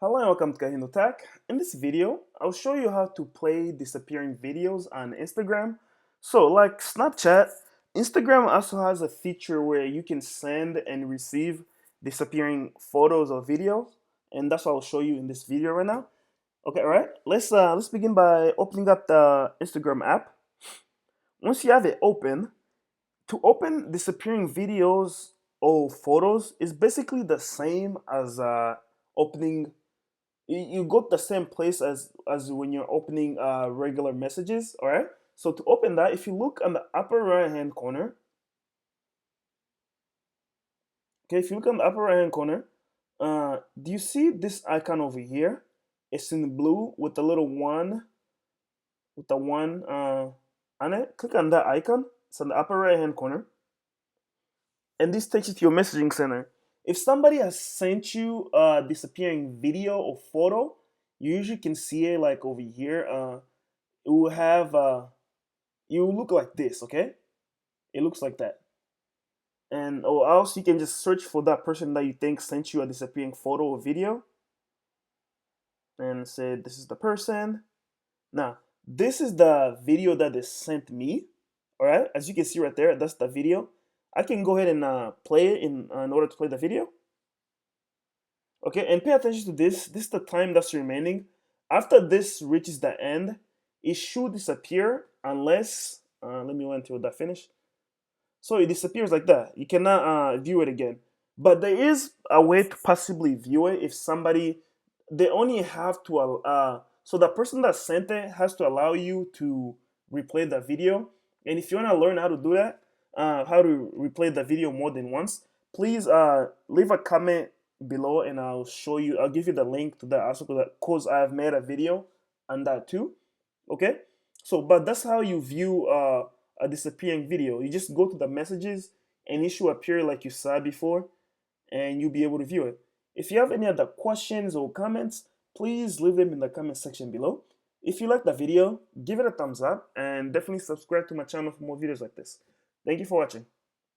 Hello and welcome to KahindoTech. In this video, I'll show you how to play disappearing videos on Instagram. So like Snapchat, Instagram also has a feature where you can send and receive disappearing photos or videos, and that's what I'll show you in this video right now. Okay, all right. Let's begin by opening up the Instagram app. Once you have it open, to open disappearing videos or photos is basically the same as opening you go to the same place as when you're opening regular messages. All right, so to open that, if you look on the upper right hand corner, okay, if you look on the upper right hand corner, do you see this icon over here? It's in blue with the little one, with the one on it. Click on that icon. It's on the upper right hand corner, and this takes you to your messaging center. If somebody has sent you a disappearing video or photo, you usually can see it like over here. It will have it will look like this. Okay, it looks like that. And or else you can just search for that person that you think sent you a disappearing photo or video and say this is the person. Now this is the video that they sent me. All right, as you can see right there, that's the video. I can go ahead and play it in order to play the video. Okay, and pay attention to this. This is the time that's remaining. After this reaches the end, it should disappear unless, let me wait until that finish. So it disappears like that. You cannot view it again. But there is a way to possibly view it if somebody, they only have to, so the person that sent it has to allow you to replay the video. And if you want to learn how to do that, how to replay the video more than once, please leave a comment below and I'll show you, I'll give you the link to that also because I've made a video on that too. Okay, so but that's how you view a disappearing video. You just go to the messages and it should appear like you saw before and you'll be able to view it. If you have any other questions or comments, please leave them in the comment section below. If you like the video, give it a thumbs up and definitely subscribe to my channel for more videos like this. Thank you for watching.